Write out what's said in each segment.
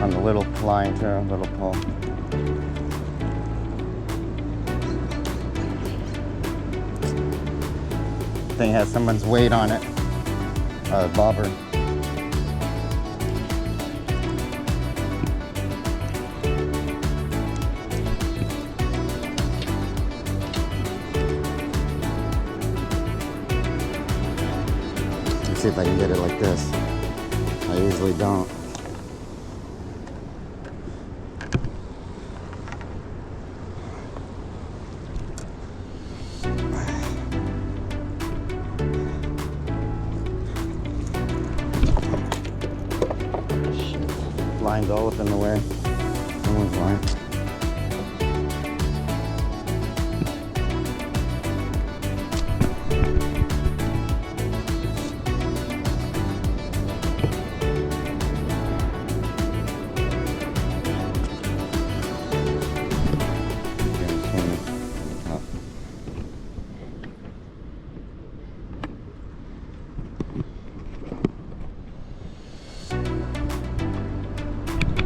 on the little line too, little pole. Thing has someone's weight on it. Bobber. Let's see if I can get it like this. I usually don't. Line's all up in the way. Someone's line.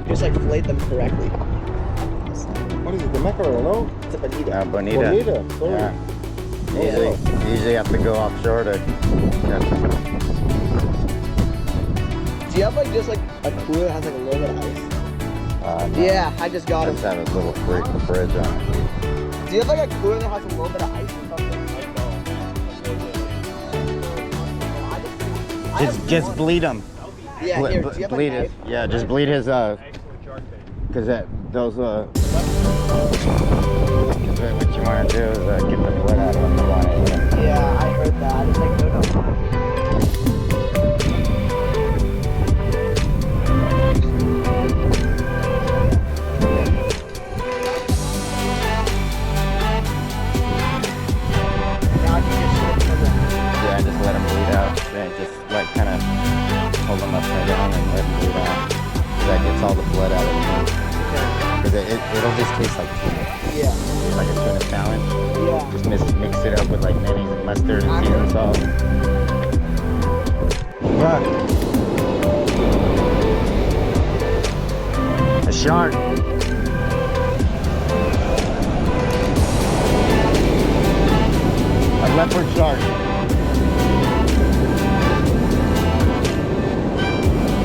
Just like fillet them correctly. What is it, the mackerel, no? It's a bonita. Bonita. Bonita, sorry. Yeah. Usually have to go offshore to catch them. Do you have like just like a cooler that has like a little bit of ice? No. Yeah, I just got Let's him. have a little fridge on it. Do you have like a cooler that has a little bit of ice or something? Just bleed him. Yeah, here, do you have bleed a his. knife? Yeah, just bleed his. Because those. What you want to do is get the blood out of him. Yeah, I heard that. It's like no. Yeah, just let him bleed out. Then just like kind of hold him upside down and let him bleed out. That gets all the blood out of him. Because it'll just taste like tuna. Yeah. Like a tuna salad. Yeah. Just mix it up with like mayonnaise and mustard and season salt. Look. A shark. A leopard shark.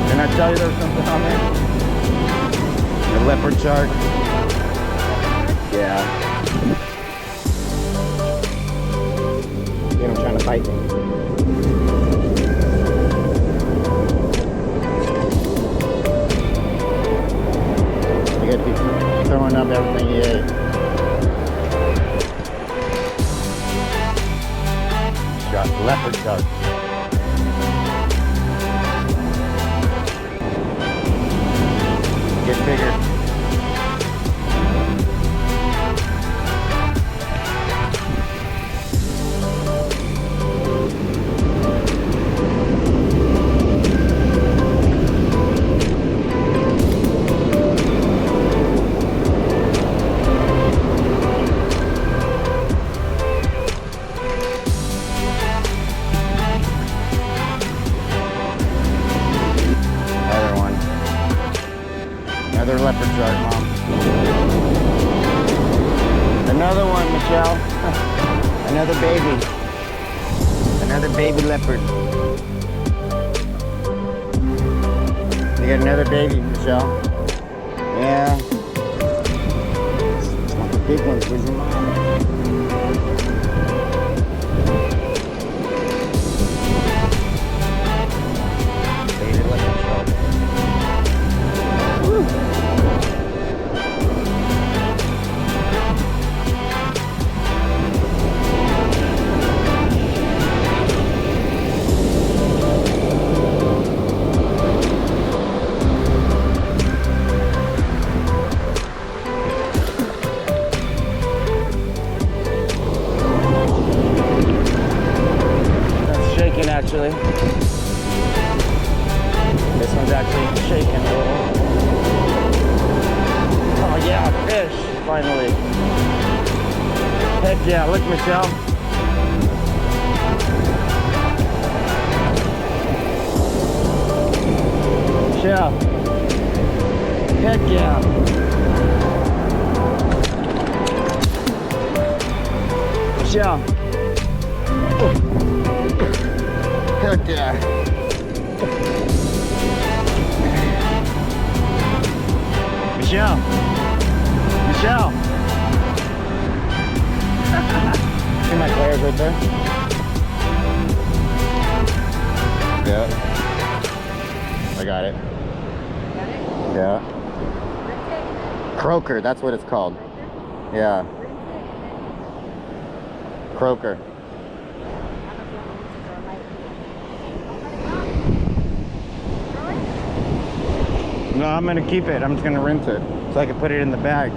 Didn't I tell you there was something on there? A leopard shark. Yeah. Him trying to fight me. You gotta be throwing up everything he ate. Leopard shark. Get bigger. Another leopard shark, Mom. Another one, Michelle. Another baby. Another baby leopard. You got another baby, Michelle. Yeah. It's one of the big ones. Where's your mom? Baby leopard shark. Woo. Actually, this one's actually shaking a little. Oh yeah, fish, finally. Heck yeah, look, Michelle. Michelle. Heck yeah. Michelle. Heck yeah. Michelle. Michelle. See my players right there? Yeah. I got it. Yeah. Croaker, that's what it's called. Yeah. Croaker. No, I'm gonna keep it. I'm just gonna rinse it so I can put it in the bag.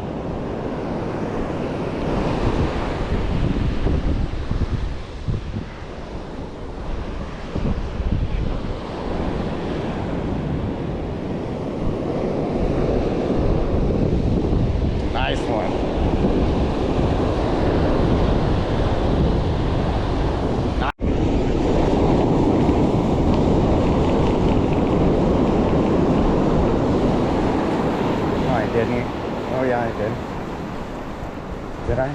Nice one. Didn't. Oh yeah, I did. Did I?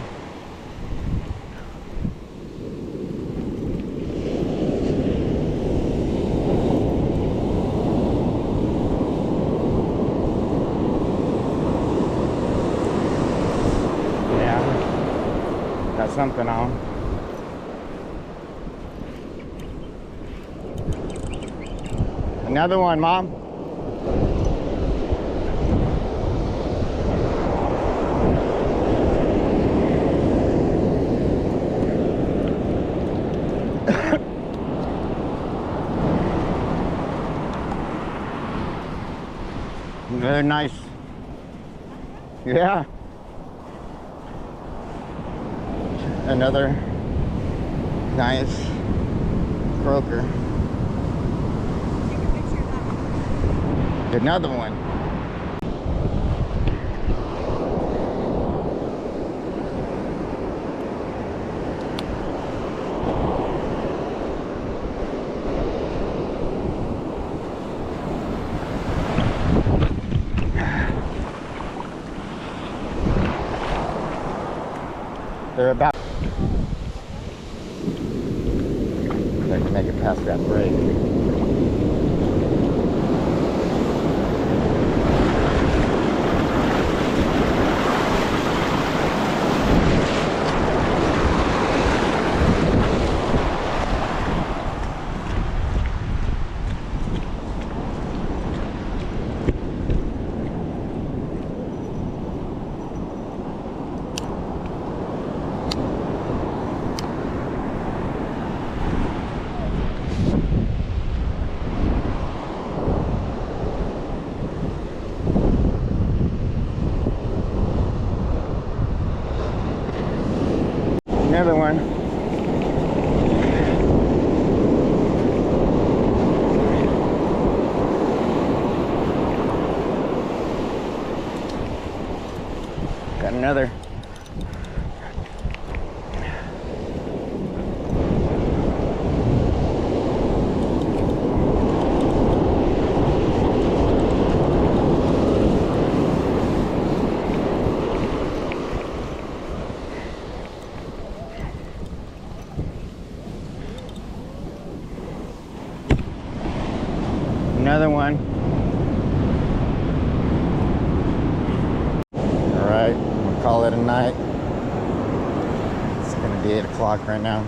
Yeah. Got something on. Another one, Mom. Very nice. Yeah. Another nice croaker. Another one. They're about. They can make it past that break. Another one. Got another. Another one. All right, we'll call it a night. It's gonna be 8 o'clock right now.